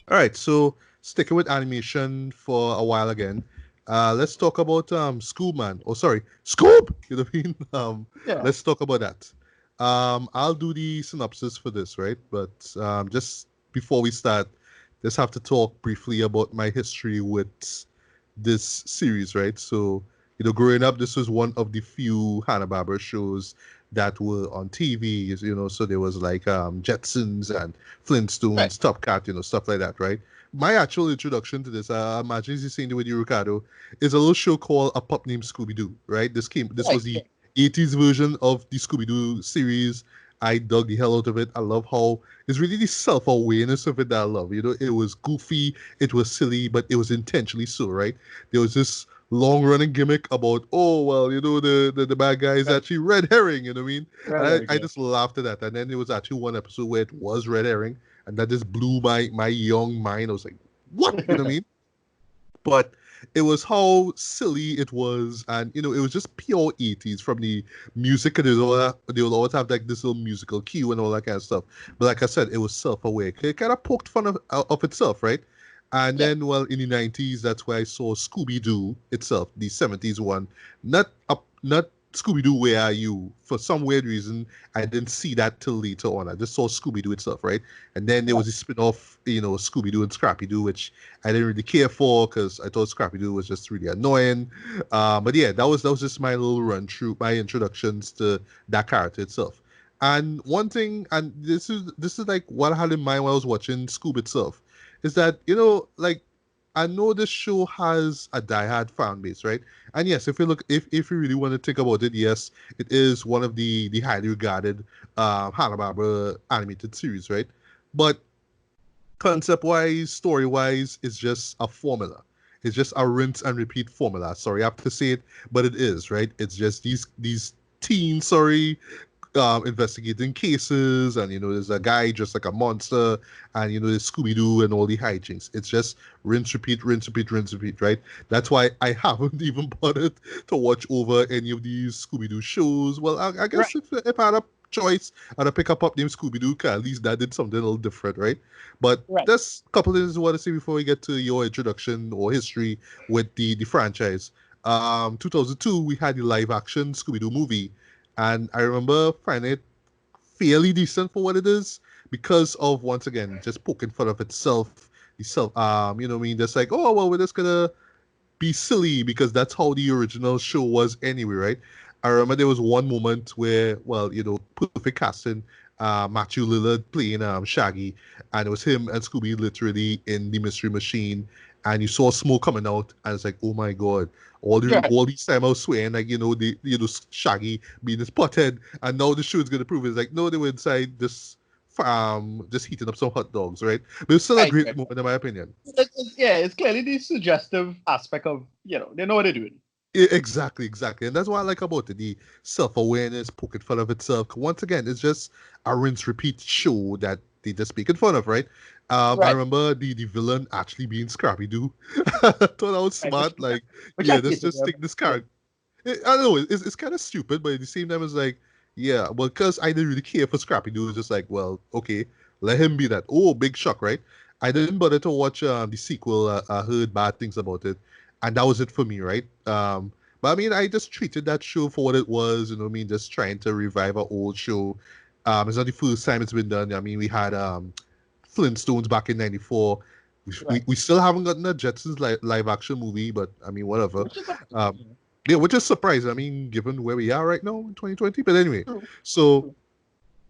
All right, so sticking with animation for a while again. Let's talk about Scoob Man. Oh, sorry, Scoob. You know what I mean? Yeah. Let's talk about that. I'll do the synopsis for this, right? But just before we start, just have to talk briefly about my history with this series, right? So, growing up, this was one of the few Hanna-Barbera shows that were on TV, so there was like Jetsons and Right. Flintstones, Top Cat, stuff like that, right? My actual introduction to this, imagine you seen it with you, Ricardo, is a little show called A Pup Named Scooby-Doo, right? This Right. was the Yeah. 80s version of the Scooby-Doo series. I dug the hell out of it. I love how it's really the self-awareness of it that I love. It was goofy, it was silly, but it was intentionally so, right? There was this long-running gimmick about, oh well, the bad guy is Right. actually red herring, you know what I mean? Right. And There I we just laughed at that. And then there was actually one episode where it was red herring, and that just blew my young mind. I was like, what? You know what I go. mean? But it was how silly it was, and it was just pure 80s from the music, and they will always have like this little musical cue and all that kind of stuff. But like I said, it was self-aware. It kind of poked fun of itself, right? And Yeah. then, well, in the 90s, that's where I saw Scooby-Doo itself, the 70s one. Not Scooby-Doo, Where Are You? For some weird reason, I didn't see that till later on. I just saw Scooby-Doo itself, right? And then there Right. was a spin-off, Scooby-Doo and Scrappy-Doo, which I didn't really care for because I thought Scrappy-Doo was just really annoying. But yeah, that was just my little run through my introductions to that character itself. And one thing, and this is like what I had in mind when I was watching Scoob itself, is that like I know this show has a diehard fan base, right? And yes, if you really want to think about it, yes, it is one of the highly regarded Hanna-Barbera animated series, right? But concept wise, story wise, it's just a formula. It's just a rinse and repeat formula. Sorry, I have to say it, but it is, right? It's just these teens, sorry, investigating cases, and there's a guy just like a monster, and there's Scooby Doo and all the hijinks. It's just rinse, repeat, rinse, repeat, rinse, repeat, right? That's why I haven't even bothered to watch over any of these Scooby Doo shows. Well, I guess Right. if I had a choice, I'd have pick up name Scooby Doo, cause at least that did something a little different, right? But Right. there's a couple things I want to say before we get to your introduction or history with the franchise. 2002, we had the live action Scooby Doo movie, and I remember finding it fairly decent for what it is because of, once again, just poking fun of itself. Itself, what I mean, just like, oh well, we're just gonna be silly because that's how the original show was anyway, right? I remember there was one moment where, well, perfect casting, Matthew Lillard playing Shaggy, and it was him and Scooby literally in the Mystery Machine, and you saw smoke coming out, and it's like, oh my god, Right. all these time I was swearing like Shaggy being this pothead, and now the show is gonna prove it's like no, they were inside this just heating up some hot dogs, right? But it's still a Right. great Right. moment in my opinion. Yeah. It's clearly the suggestive aspect of they know what they're doing. Exactly, exactly. And that's what I like about it. The self-awareness, poking fun of itself. Once again, it's just a rinse repeat show that they just making fun of, right? I Right. remember the villain actually being Scrappy Doo. I thought that was Right. smart. Like, Which I yeah, let's hated. just take this Yeah. character. I don't know, it's kind of stupid, but at the same time, it's like, yeah, well, because I didn't really care for Scrappy Doo, it's just like, well, okay, let him be that. Oh, big shock, right? I didn't bother to watch the sequel. I heard bad things about it, and that was it for me, right? But I mean, I just treated that show for what it was. I mean, just trying to revive an old show. It's not the first time it's been done. I mean, we had Flintstones back in '94. Right. We still haven't gotten a Jetsons live action movie, but I mean, whatever. Which is something. Um, yeah, which is surprising. I mean, given where we are right now in 2020. But anyway, True. so True.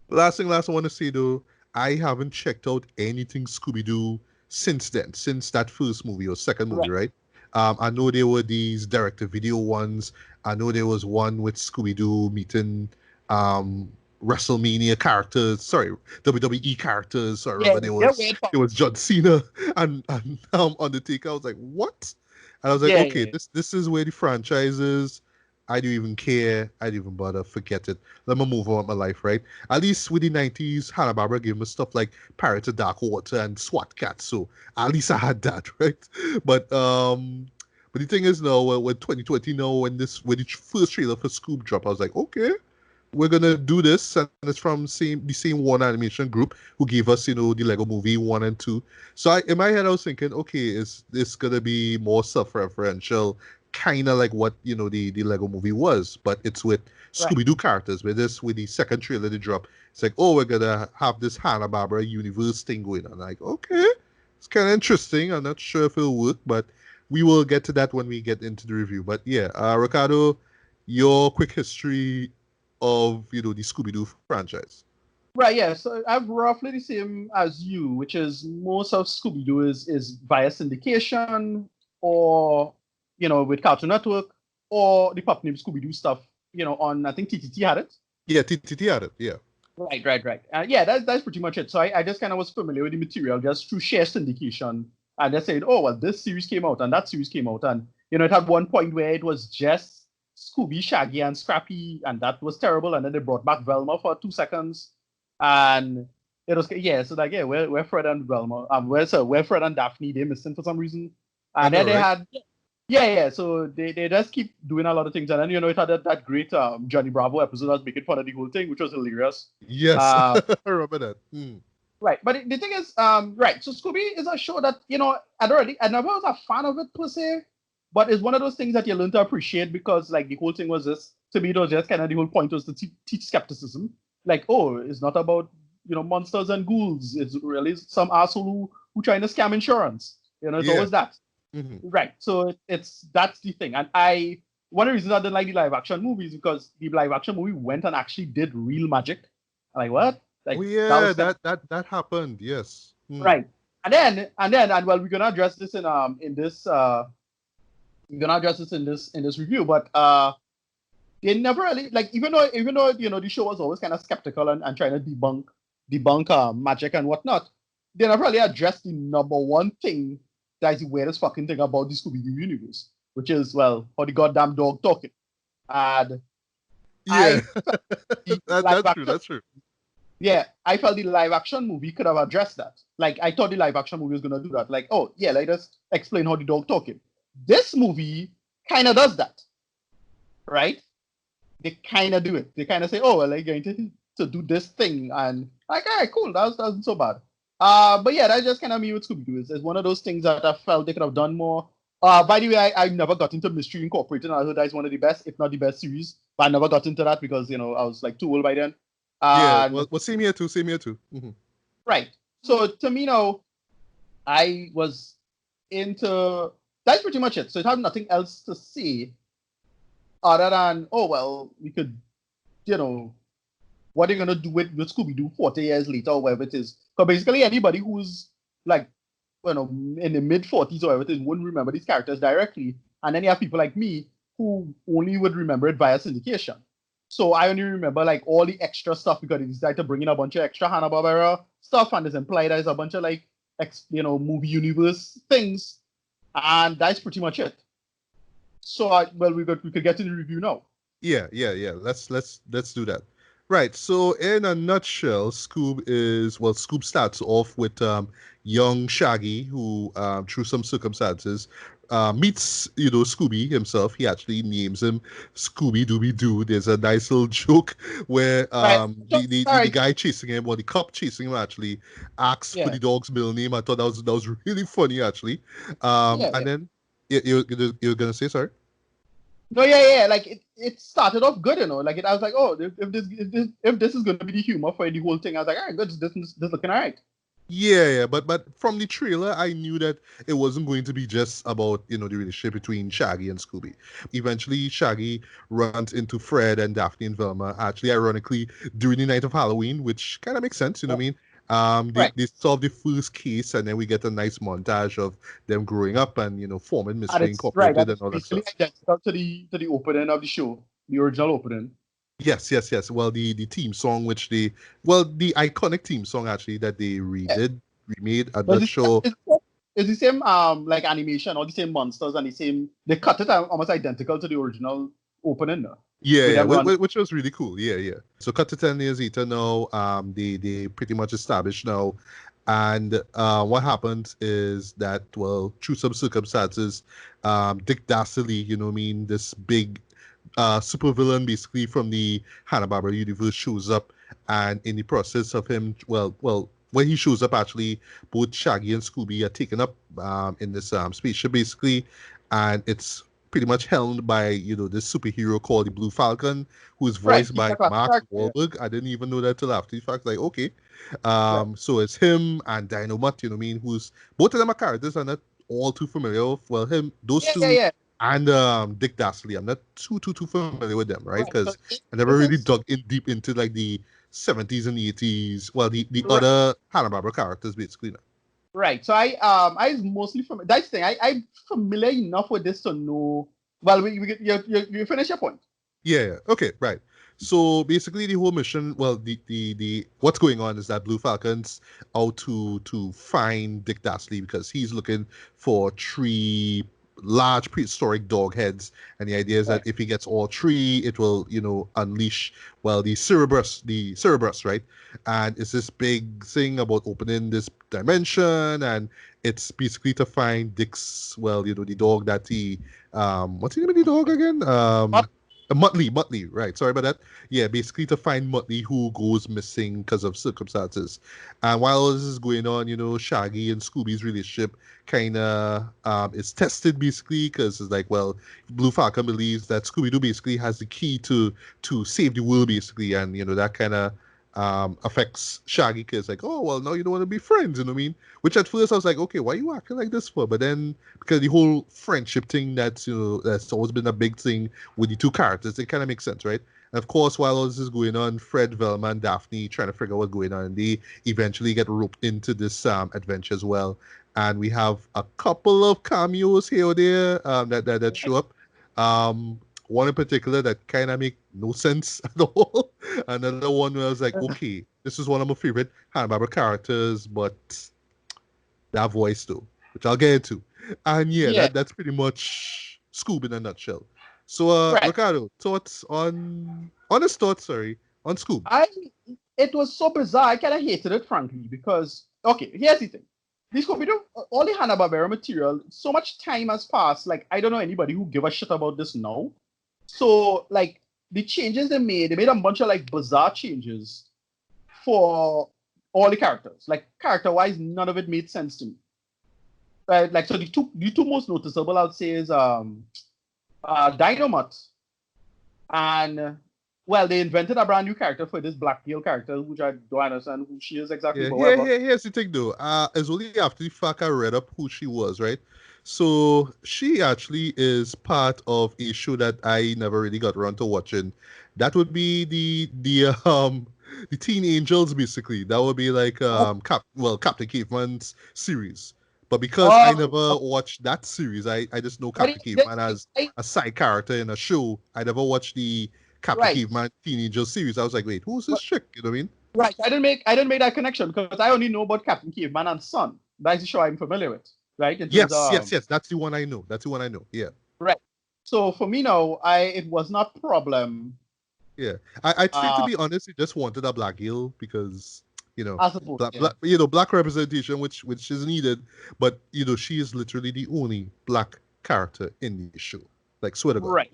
last I want to say though, I haven't checked out anything Scooby Doo since then, since that first movie or second movie, Right. right? I know there were these direct-to-video ones. I know there was one with Scooby Doo meeting um, WrestleMania characters. Sorry, WWE characters. So I Yeah. remember Yeah. Weird. there was John Cena and Undertaker. I was like, what? And I was like, Yeah. okay, Yeah. this is where the franchise is. I don't even care. I don't even bother. Forget it. Let me move on with my life, right? At least with the 90s, Hanna-Barbera gave me stuff like Pirates of Dark Water and SWAT Cats. So at least I had that, right? But but the thing is now, with 2020 now, when the first trailer for Scoob dropped, I was like, okay, we're gonna do this, and it's from the same one animation group who gave us, the Lego Movie 1 and 2. So in my head, I was thinking, okay, is this gonna be more self-referential, kind of like what the Lego Movie was, but it's with Right. Scooby-Doo characters. With the second trailer they dropped, it's like, oh, we're gonna have this Hanna-Barbera universe thing going on. Like, okay, it's kind of interesting. I'm not sure if it'll work, but we will get to that when we get into the review. But yeah, Ricardo, your quick history of the Scooby-Doo franchise. Right, yeah. So I've roughly the same as you, which is most of Scooby-Doo is via syndication or with Cartoon Network or the pup named Scooby-Doo stuff, on I think TTT had it. Yeah, TTT had it. Yeah. Right. Yeah, that's pretty much it. So I just kind of was familiar with the material just through share syndication. And they said, oh, well, this series came out and that series came out. And, it had one point where it was just Scooby, Shaggy, and Scrappy, and that was terrible. And then they brought back Velma for 2 seconds. And it was, yeah, so like, yeah, where Fred and Velma, where Fred and Daphne, they're missing for some reason. And then they had, yeah, so they just keep doing a lot of things. And then, it had that great Johnny Bravo episode that was making fun of the whole thing, which was hilarious. Yes, I remember that. Right, but the thing is, right, so Scooby is a show that, I never was a fan of it per se, but it's one of those things that you learn to appreciate because, like, the whole thing was just, to me, it was just kind of the whole point was to teach skepticism. Like, oh, it's not about, monsters and ghouls. It's really some asshole who trying to scam insurance. It's always that. Mm-hmm. Right, so that's the thing. And one of the reasons I didn't like the live action movies because the live action movie went and actually did real magic. I'm like, what? Like, oh yeah, that happened. Yes. Right. And well, we're gonna address this in this review, but they never really, like, even though the show was always kind of skeptical and trying to debunk magic and whatnot, they never really addressed the number one thing that is the weirdest fucking thing about the Scooby-Doo universe, which is, well, how the goddamn dog talking. And yeah, that's true. Yeah, I felt the live action movie could have addressed that. Like, I thought the live action movie was going to do that. Like, oh, yeah, let us explain how the dog talking. This movie kind of does that, right? They kind of do it. They kind of say, oh, well, they're going to do this thing. And, like, all right, cool, that wasn't so bad. But yeah, that's just kind of me with Scooby-Doo. It's one of those things that I felt they could have done more. By the way, I never got into Mystery Incorporated. I heard that's one of the best, if not the best series. But I never got into that because, I was, like, too old by then. Yeah, well, same here too. Mm-hmm. Right. So to me now, I was into, that's pretty much it. So it had nothing else to say other than, oh, well, we could, what are you going to do with Scooby-Doo 40 years later or whatever it is. Because basically anybody who's like, in the mid-40s or whatever it is wouldn't remember these characters directly. And then you have people like me who only would remember it via syndication. So I only remember like all the extra stuff because they decided to bring in a bunch of extra Hanna-Barbera stuff and it's implied there's a bunch of like, movie universe things. And that's pretty much it. So we could get to the review now. Yeah. Let's do that. Right. So in a nutshell, Scoob starts off with young Shaggy who, through some circumstances, meets Scooby himself. He actually names him Scooby-Dooby-Doo. There's a nice little joke where the guy chasing him, or the cop chasing him, actually asks for the dog's middle name. I thought that was really funny, actually. Then you're gonna say, sorry? No, yeah. Like it started off good, Like I was like, oh, if this is going to be the humor for the whole thing, I was like, all right, good. This looking all right. Yeah, but from the trailer, I knew that it wasn't going to be just about the relationship between Shaggy and Scooby. Eventually, Shaggy runs into Fred and Daphne and Velma. Actually, ironically, during the night of Halloween, which kind of makes sense. You know what I mean? They solve the first case, and then we get a nice montage of them growing up and forming Mystery Incorporated and all that stuff. Identical to the opening of the show, the original opening. Yes. Well, the theme song, the iconic theme song actually that they remade at the show. It's the same like animation, all the same monsters and they cut it almost identical to the original opening. Yeah, which was really cool. Yeah. So cut to 10 years later now, they pretty much established now. And what happens is that, well, through some circumstances, Dick Dastardly, this big supervillain basically from the Hanna-Barbera universe shows up, and in the process of him, when he shows up, actually, both Shaggy and Scooby are taken up in this spaceship basically, and it's pretty much helmed by this superhero called the Blue Falcon, who's Right. voiced He's by a classic Mark character. Yeah. Wahlberg. I didn't even know that till after the fact. Like, okay, Right. so it's him and Dynamite. You know what I mean? Who's both of them are characters I'm not all too familiar with. Well, those Yeah. Yeah. two Yeah. and Dick Dastardly. I'm not too familiar with them, right? Right. So Because I never this really is dug in deep into like the 70s and 80s. Well, the right. other Hanna-Barbera characters basically. No. Right. So I was mostly from that's the thing. I'm familiar enough with this to know. Well, you finish your point. Yeah. Okay. Right. So basically, the whole mission. Well, the what's going on is that Blue Falcon's out to find Dick Dastardly because he's looking for three large prehistoric dog heads, and the idea is that Right. if he gets all three, it will unleash the Cerebrus, right? And it's this big thing about opening this dimension, and it's basically to find Dick's the dog that he what's the name of the dog again? But Muttley, right. Sorry about that. Yeah, basically to find Muttley who goes missing because of circumstances. And while all this is going on, Shaggy and Scooby's relationship kind of is tested basically because it's like, well, Blue Falcon believes that Scooby-Doo basically has the key to save the world basically, and that kind of affects Shaggy because like, oh well, now you don't want to be friends, you know what I mean? Which at first I was like, okay, why are you acting like this for? But then because the whole friendship thing that's always been a big thing with the two characters, it kind of makes sense, right? And of course, while all this is going on, Fred, Velma, and Daphne trying to figure out what's going on, and they eventually get roped into this adventure as well. And we have a couple of cameos here or there that show up. One in particular that kind of make no sense at all. Another one where I was like, okay, this is one of my favorite Hanna-Barbera characters, but that voice though, which I'll get into. And yeah, yeah. that's pretty much Scoob in a nutshell. So Right. Ricardo, thoughts on honest thoughts, sorry, on Scoob. I it was so bizarre. I kind of hated it, frankly, because okay, here's the thing: these Scooby-Doo, all the Hanna Barbera material, so much time has passed. Like I don't know anybody who give a shit about this now. So like the changes they made a bunch of like bizarre changes for all the characters. Like character-wise, none of it made sense to me. Right? Like so, the two most noticeable I'd say is Dynamite and well, they invented a brand new character for this Black Girl character, which I don't understand who she is exactly, Yeah, but here, whatever. here, here's the thing though. It's only after the fact I read up who she was, right? So she actually is part of a show that I never really got around to watching. That would be the Teen Angels basically. That would be like Oh, Captain Caveman's series. But because I oh, never watched that series, I just know but Captain Caveman as a side character in a show. I never watched the Captain right, Caveman Teen Angels series. I was like, wait, who's this chick? You know what I mean? right. I didn't make that connection because I only know about Captain Caveman and Son. That's the show I'm familiar with, right? In terms Yes, of yes, yes. That's the one I know. That's the one I know. Yeah, right. So for me now, I it was not a problem. yeah. I think to Uh, be honest, he just wanted a black girl because I suppose, yeah. black representation, which is needed. But she is literally the only black character in the show. Like swear to God. Right.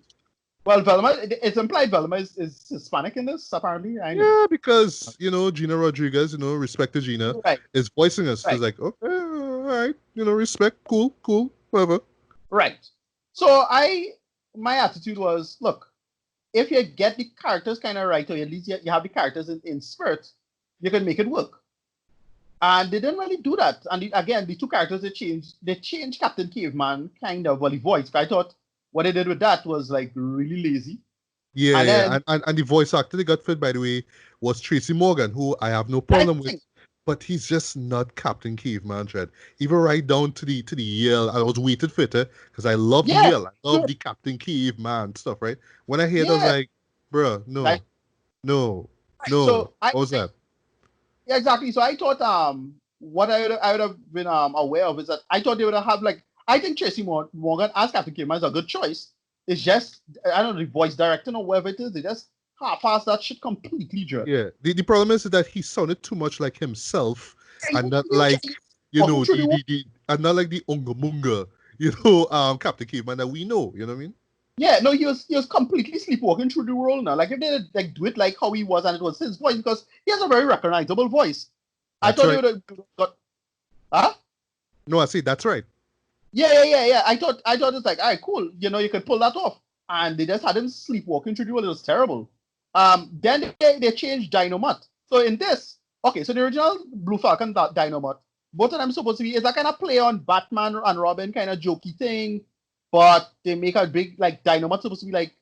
Well, Velma, it's implied Velma is Hispanic in this. Apparently, I know. Yeah, because Gina Rodriguez, respect to Gina, Right. is voicing us. It's Right. like okay, all right, respect, cool, whatever. Right. So my attitude was, look, if you get the characters kind of right, or at least you have the characters in spirit, you can make it work. And they didn't really do that. And again, the two characters they changed Captain Caveman kind of, well, the voice. I thought what they did with that was like really lazy. Yeah, And yeah, then and the voice actor they got fit, by the way, was Tracy Morgan, who I have no that's problem the with, thing. but he's just not Captain Caveman, Dread. Even right down to the yell, I was waiting for it because I love the Yeah, yell, I love the Captain Caveman stuff, right? When I hear it, I was yeah. like, bruh, Like, no, right. no. So I, What was I that? yeah, exactly. So I thought what I would have been aware of is that I thought they would have like I think Morgan as Captain Caveman is a good choice. It's just I don't know the voice directing or whatever it is. They just half-ass that shit completely, Dread. Yeah, the problem is that he sounded too much like himself, Yeah, and not you like just walking through the wall. and not like the Unga Munga, Captain Caveman that we know. You know what I mean? Yeah, no, he was completely sleepwalking through the role now. Like if they like do it like how he was and it was his voice because he has a very recognizable voice. I That's thought they right. would have got huh? No, I see. That's right. Yeah. I thought it's like, all right, cool. You could pull that off. And they just had him sleepwalking through the world. It was terrible. Then they changed Dynamite. So in this, okay, so the original Blue Falcon Dynamite, both of them supposed to be is that kind of play on Batman and Robin kind of jokey thing, but they make a big like Dynamite supposed to be like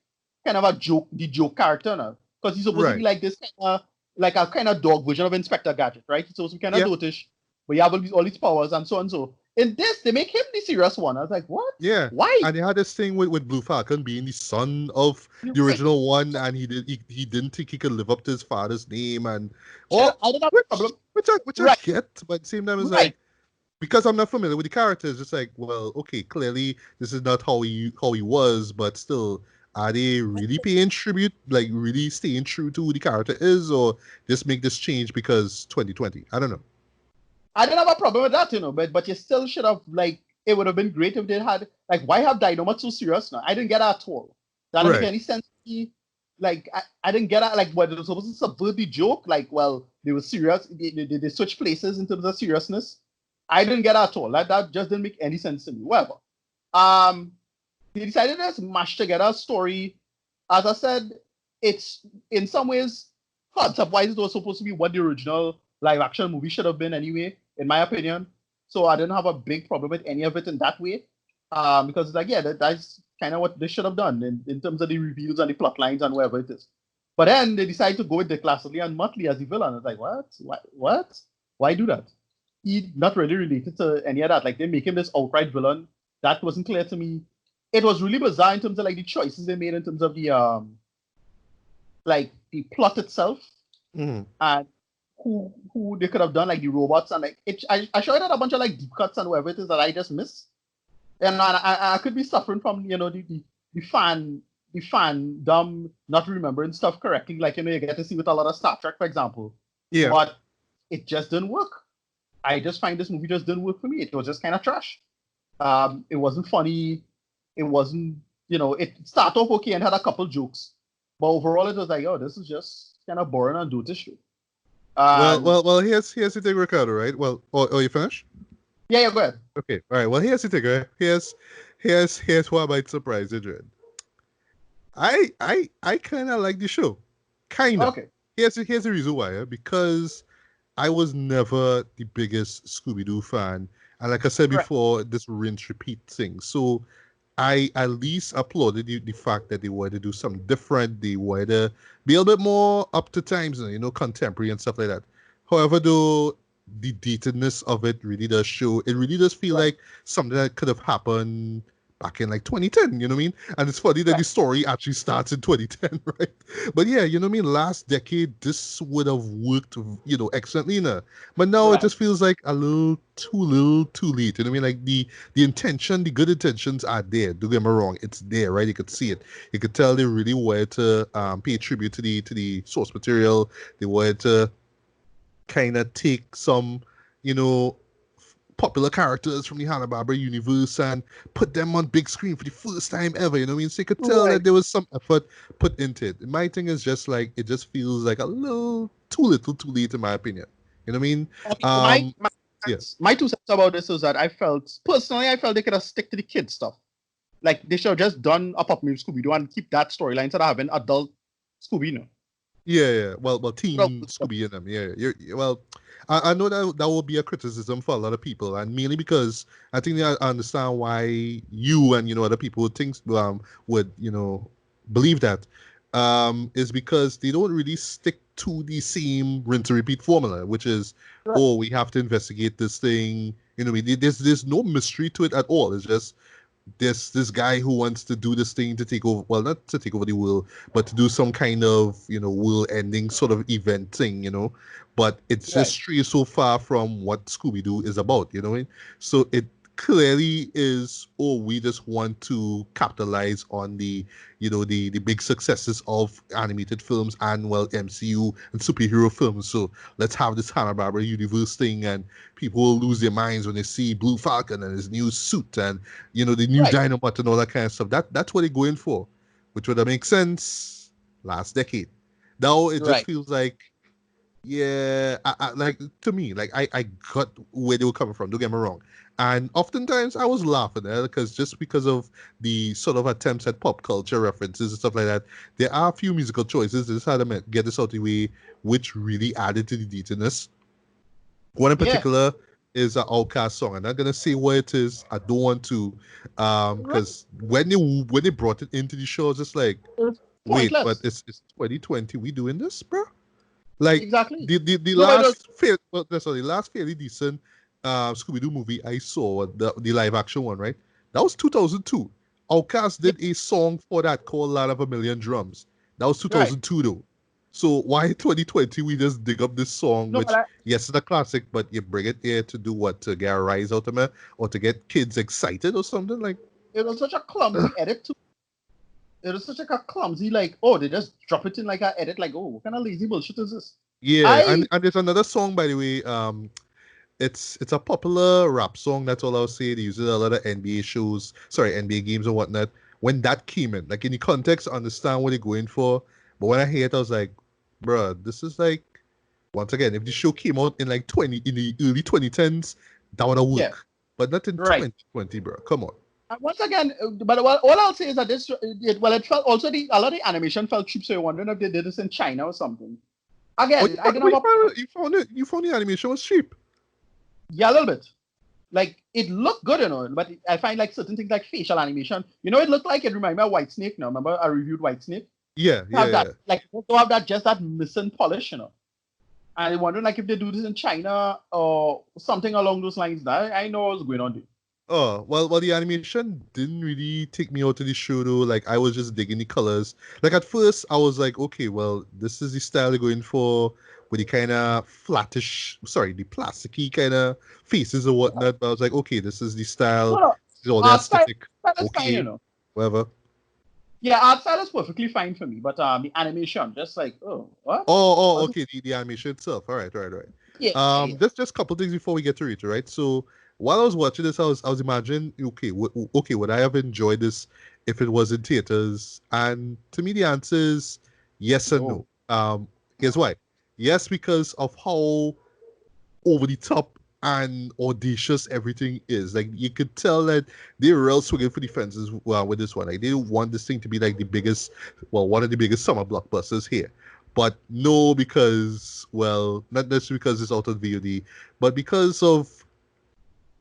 kind of a joke, the joke character now, because he's supposed to be Right. like this kind of like a kind of dog version of Inspector Gadget, right? He's supposed to be kind of Yeah. dotish, but you have all these powers and so and so. In this, they make him the serious one. I was like, what? Yeah. Why? And they had this thing with Blue Falcon being the son of You're the right. original one, and he didn't think he could live up to his father's name, and Yeah, all I don't have a which problem. which I Right, get, but at the same time it's right. like, because I'm not familiar with the characters, it's like, well, okay, clearly this is not how he was, but still, are they really paying tribute, like really staying true to who the character is, or just make this change because 2020? I don't know. I don't have a problem with that, but you still should have like it would have been great if they had like why have Dynamite so serious now? I didn't get that at all. That didn't make Right. any sense to me. Like I didn't get that like what it was supposed to subvert the joke. Like, well, they were serious, they switched places in terms of seriousness. I didn't get that at all. That just didn't make any sense to me. Whatever. Um they decided to just mash together a story. As I said, it's in some ways concept wise it was supposed to be what the original live action movie should have been anyway, in my opinion. So I didn't have a big problem with any of it in that way. Because it's like, yeah, that's kind of what they should have done in terms of the reveals and the plot lines and whatever it is. But then they decided to go with Dick Lastly and Muttley as the villain. It's like, what? What? Why do that? He not really related to any of that. Like they make him this outright villain. That wasn't clear to me. It was really bizarre in terms of like the choices they made in terms of the like the plot itself Mm-hmm. and who they could have done like the robots and like it. I showed out a bunch of like deep cuts and whatever it is that I just missed, and I could be suffering from the fandom not remembering stuff correctly. Like you get to see with a lot of Star Trek, for example, Yeah. but it just didn't work. I just find this movie just didn't work for me. It was just kind of trash. It wasn't funny. It wasn't, it started off okay and had a couple jokes, but overall it was like, oh, this is just kind of boring and dotish. Well, And well, well. Here's the thing, Ricardo. Right. Well, oh, you finished? yeah, go ahead. Okay. All right. Well, here's the thing. Right? Here's what might surprise you, Jared. I kind of like the show. Kinda. Okay, Here's the reason why. Because I was never the biggest Scooby-Doo fan, and like I said right, before, this rinse repeat thing. So I at least applauded the fact that they wanted to do something different. They wanted to be a little bit more up to times, contemporary and stuff like that. However, though, the datedness of it really does show. It really does feel right, like something that could have happened back in like 2010, you know what I mean? And it's funny that the right, story actually starts in 2010, right? But yeah, you know what I mean? Last decade, this would have worked, excellently, But now it right. just feels like a little too late. You know what I mean? Like the intention, the good intentions are there. Don't get me wrong, it's there, right? You could see it. You could tell they really wanted to pay tribute to the source material. They wanted to kind of take some, you know, popular characters from the Hanna-Barbera universe and put them on big screen for the first time ever. You know what I mean? So you could tell Right. that there was some effort put into it. My thing is just like it just feels like a little too late in my opinion. You know what I mean? Okay, so Um, yeah, my 2 cents about this is that I felt they could have stick to the kid stuff. Like they should have just done a Pop Movie Scooby Doo and keep that storyline instead of having adult Scooby. yeah. Well, That Teen was- Scooby and them. Yeah, well. I know that will be a criticism for a lot of people, and mainly because I think I understand why you and other people would think would believe that is because they don't really stick to the same rinse and repeat formula, which is, Right. oh, we have to investigate this thing. There's no mystery to it at all. It's just this guy who wants to do this thing to take over, well, not to take over the world, but to do some kind of world ending sort of event thing, but it's just Right. strays so far from what Scooby-Doo is about, you know what I mean? So it clearly is, oh, we just want to capitalize on the big successes of animated films and, well, MCU and superhero films. So let's have this Hanna-Barbera universe thing, and people will lose their minds when they see Blue Falcon and his new suit and, the new Right. Dynamite and all that kind of stuff. That's what they're going for, which would have make sense last decade. Now it just Right. feels like, yeah, like, to me, like, I got where they were coming from. Don't get me wrong, and oftentimes I was laughing at it because of the sort of attempts at pop culture references and stuff like that. There are a few musical choices. This had to get this out of the way, which really added to the deepness. One in Yeah. particular is an Outcast song. I'm not gonna say what it is. I don't want to, Right. because when they brought it into the show, I was just like, It's wait, but pointless. it's 2020. We doing this, bro? Like Exactly. the No, it was. last the last fairly decent Scooby-Doo movie I saw, the live action one, right? That was 2002. Outkast Yeah. did a song for that called "Land of a Million Drums." That was Right. 2002 though. So why 2020 we just dig up this song, No, but which, yes, it's a classic, but you bring it here to do what? To get a rise out of it, or to get kids excited or something like? it was such a clumsy edit too. It was such like a clumsy, like, oh, they just drop it in like a edit, like, oh, what kind of lazy bullshit is this? Yeah, I and there's another song, by the way. It's a popular rap song. That's all I'll say. They use it a lot of NBA shows, sorry, NBA games and whatnot. When that came in, like, in the context, I understand what they're going for. But when I hear it, I was like, bruh, this is like, once again, if the show came out in like in the early 2010s, that would have yeah, worked. But not in right. 2020, bro. Come on. Once again, but all I'll say is that it felt also a lot of the animation felt cheap, so you're wondering if they did this in China or something. Oh, Again, I don't have a you found the animation was cheap. yeah, a little bit. Like it looked good, but I find like certain things like facial animation, it looked like it reminded me of White Snake. Now, remember I reviewed White Snake? Yeah, Have yeah, that yeah. like to have that just that missing polish. And I'm wondering like if they do this in China or something along those lines. That I know what's going on there. Oh, well, the animation didn't really take me out of the show though. Like, I was just digging the colors. Like, at first, I was like, okay, well, this is the style they're going for, with the kind of flattish, sorry, the plasticky kind of faces or whatnot. But I was like, okay, this is the style, No, no. this is all the Art style, aesthetic. that is Okay, fine. whatever. Yeah, art style is perfectly fine for me, but the animation, just like, oh, what? What's Okay, the animation itself. All right, all right, all right. yeah, yeah, Just a couple things before we get to it, right? So while I was watching this, I was imagining, okay, okay, would I have enjoyed this if it was in theaters? And to me, the answer is yes and no. no. Here's why. Yes, because of how over the top and audacious everything is. Like, you could tell that they were real swinging for the fences, with this one. Like, they didn't want this thing to be like the biggest, well, one of the biggest summer blockbusters here. But no, because, well, not necessarily because it's out of VOD, but because of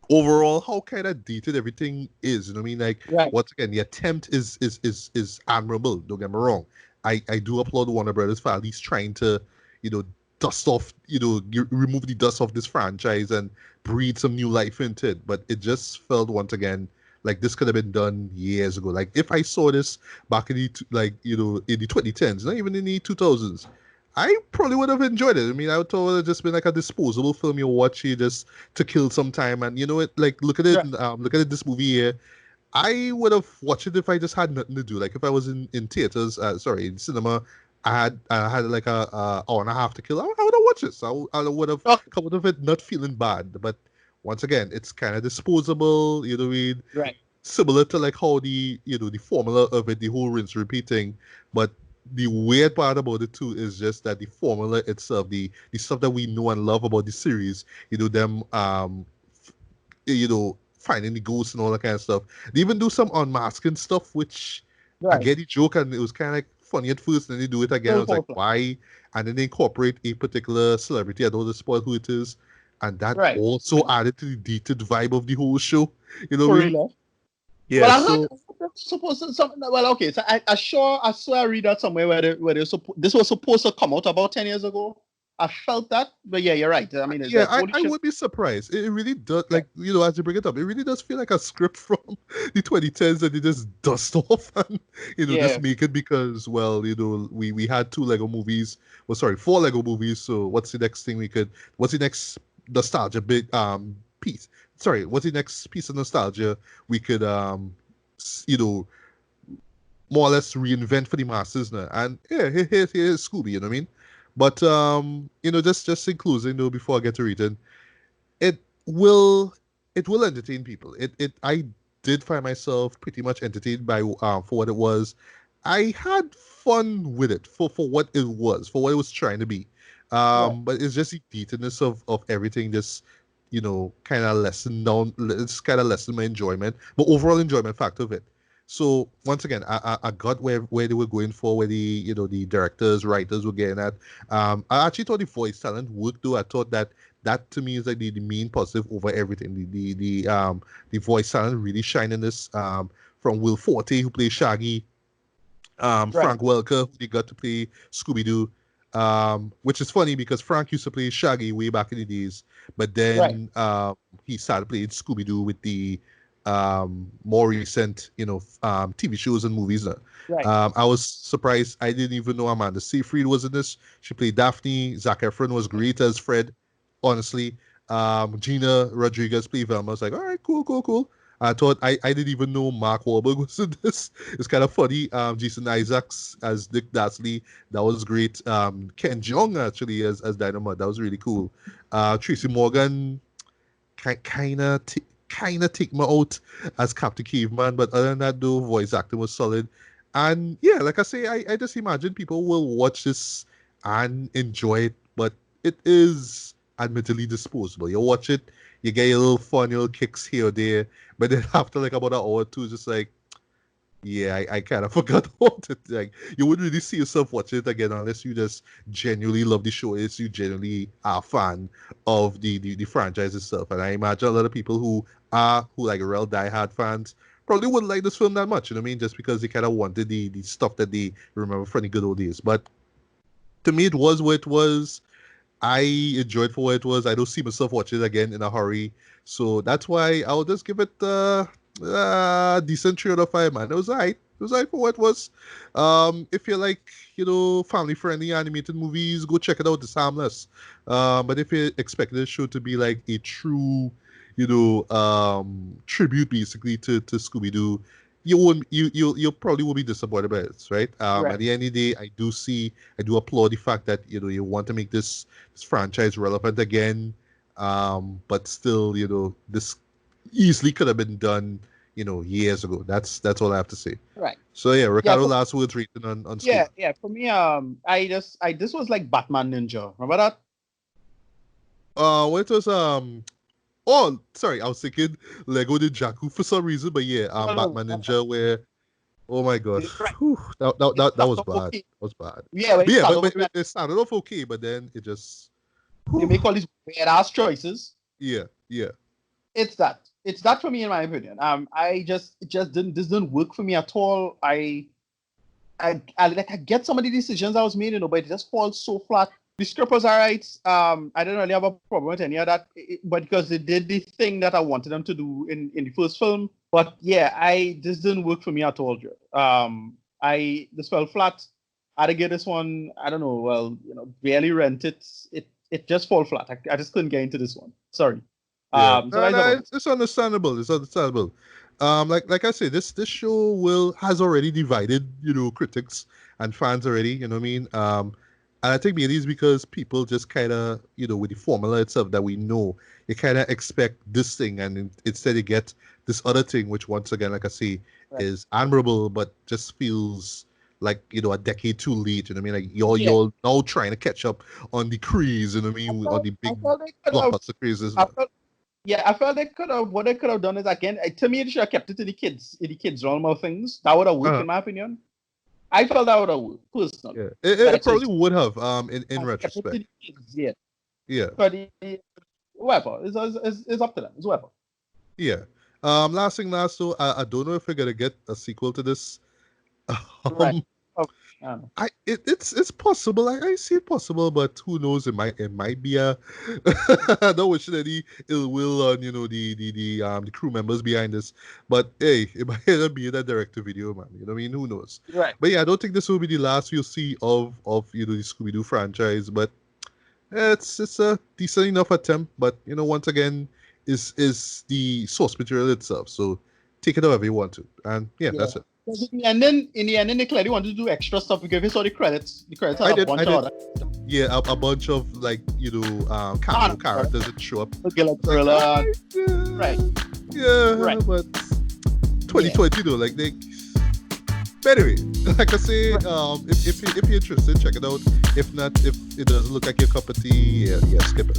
overall how kind of dated everything is. You know what I mean? Like, Right. once again, the attempt is admirable. Don't get me wrong. I do applaud Warner Brothers for at least trying to, you know, dust off, remove the dust off this franchise and breathe some new life into it. But it just felt, once again, like this could have been done years ago. Like, if I saw this back in the in the 2010s, not even in the 2000s, I probably would have enjoyed it. I mean, I would thought it would have just been like a disposable film you watch here just to kill some time. And you know it, like, look at it, Right. look at it, this movie here. I would have watched it if I just had nothing to do. Like, if I was in theaters, sorry, in cinema, I had like a hour and a half to kill. I would have watched it. So I would have Okay. come out of it not feeling bad. But once again, it's kind of disposable. You know what I mean? Right. Similar to like how the formula of it, the whole rinse repeating. But the weird part about it too is just that the formula itself, the stuff that we know and love about the series, them finding the ghosts and all that kind of stuff. They even do some unmasking stuff, which I Right. get the joke, and it was kind of like funny at first, and then they do it again. I Full was like, force. why? And then they incorporate a particular celebrity. I don't want to spoil who it is, and that Right. also added to the dated vibe of the whole show. You know what For I mean? real. Yeah. Well, I heard So that's supposed to some. Well, okay. So I saw I read that somewhere this was supposed to come out about 10 years ago. I felt that, but yeah, you're right. I mean, yeah, that holy I shit. would be surprised. It really does, Yeah. like, as you bring it up, it really does feel like a script from the 2010s that they just dust off and, just Yeah. make it because, well, we had two Lego movies, well, sorry, four Lego movies. So what's the next nostalgia big piece? Sorry, what's the next piece of nostalgia we could you know, more or less reinvent for the masses now? And yeah, here's Scooby. You know what I mean? But you know, just in closing though, before I get to reading, it will it will entertain people. I did find myself pretty much entertained by for what it was. I had fun with it for what it was, for what it was trying to be. Right. But it's just the detailness of everything just kind of lessen down. It's kind of lessen my enjoyment, but overall enjoyment factor of it. So once again, I got where they were going for, where the the directors, writers were getting at. I actually thought the voice talent worked though. I thought that to me is like the main positive over everything. The voice talent really shine in this. From Will Forte who plays Shaggy, Right. Frank Welker who they got to play Scooby-Doo. Which is funny because Frank used to play Shaggy way back in the days, but Right. then he started playing Scooby-Doo with the more recent, TV shows and movies now. Right. I was surprised. I didn't even know Amanda Seyfried was in this. She played Daphne. Zac Efron was great as Fred, honestly. Gina Rodriguez played Velma. I was like, all right, cool, cool, cool. I didn't even know Mark Wahlberg was in this. It's kind of funny. Jason Isaacs as Dick Dastly, that was great. Ken Jeong actually as Dynamite, that was really cool. Tracy Morgan kind of take me out as Captain Caveman, but other than that, though, voice acting was solid. And yeah, like I say, I just imagine people will watch this and enjoy it, but it is admittedly disposable. You watch it, you get your little fun, your little kicks here or there, but then after like about an hour or two, it's just like, yeah, I kind of forgot about it. Like, you wouldn't really see yourself watching it again unless you just genuinely love the show. It's you genuinely are a fan of the franchise itself. And I imagine a lot of people who like real diehard fans probably wouldn't like this film that much. You know what I mean? Just because they kind of wanted the stuff that they remember from the good old days. But to me, it was what it was. I enjoyed for what it was. I don't see myself watching it again in a hurry. So that's why I'll just give it decent 3 out of 5, man. It was alright. It was alright for what it was. If you like, family friendly animated movies, go check it out. It's harmless. But if you expect this show to be like a true, tribute basically to Scooby Doo, you won't you probably will be disappointed by it, right? At Right. the end of the day, I do applaud the fact that you want to make this franchise relevant again, but still, this easily could have been done, years ago. That's all I have to say. Right. So yeah, Yeah. Ricardo, last words written on Scoob. Yeah. For me, I this was like Batman Ninja. Remember that? What was oh, sorry, I was thinking Lego Ninjago for some reason, but yeah, No, no, Batman Ninja where, oh my gosh, right. whew, It that started was off bad. okay. That was bad. Yeah, when But it yeah, started but off, it started off okay, but then it just, they whew, make all these weird ass choices. yeah, yeah. It's that. It's that for me, in my opinion. It just didn't. This didn't work for me at all. I like I get some of the decisions I was made, but it just falls so flat. The script was alright. I didn't really have a problem with any of that, but because they did the thing that I wanted them to do in the first film. But yeah, this didn't work for me at all, Joe. I this fell flat. I'd give this one. I don't know. Well, barely rent it. It just fall flat. I just couldn't get into this one. Sorry. Yeah, So no, that's no, about it. it's understandable. It's understandable. Like I say, this show has already divided, critics and fans already. You know what I mean? And I think maybe it's because people just kind of, with the formula itself that we know, you kind of expect this thing, and instead you get this other thing, which once again, like I say, Right. is admirable, but just feels like a decade too late. You know what I mean? Like Yeah. you're now trying to catch up on the craze. You know what I mean? On the I big felt they could have. blockbuster crazes. I felt Yeah, I felt they could have. What they could have done is again. To me, they should have kept it to the kids realm of things. That would have worked, Uh, in my opinion. I felt that would have worked personally. yeah, it Like so, probably would have in kept it to retrospect. the kids. Yeah, Yeah, but whatever. It's up to them. It's whatever. yeah. Last thing last though, I don't know if we're gonna get a sequel to this. Right. Um, Oh, I don't know. it's possible. I see it possible, but who knows? It might be a. I don't wish any ill will on the crew members behind this, but hey, it might end up being a direct to video, man. You know what I mean? Who knows? Right. But yeah, I don't think this will be the last you'll see of the Scooby Doo franchise, but it's a decent enough attempt. But once again, is the source material itself. So take it however you want to, and yeah, Yeah. that's it. And then in the end, they clearly wanted to do extra stuff because they saw the credits. The credits had a bunch of other Yeah, a bunch of like cameo characters that show up. Gorilla, right? Yeah, Right. but 2020 though, like they. But anyway, like I say, if you're interested, check it out. If not, if it doesn't look like your cup of tea, yeah, skip it.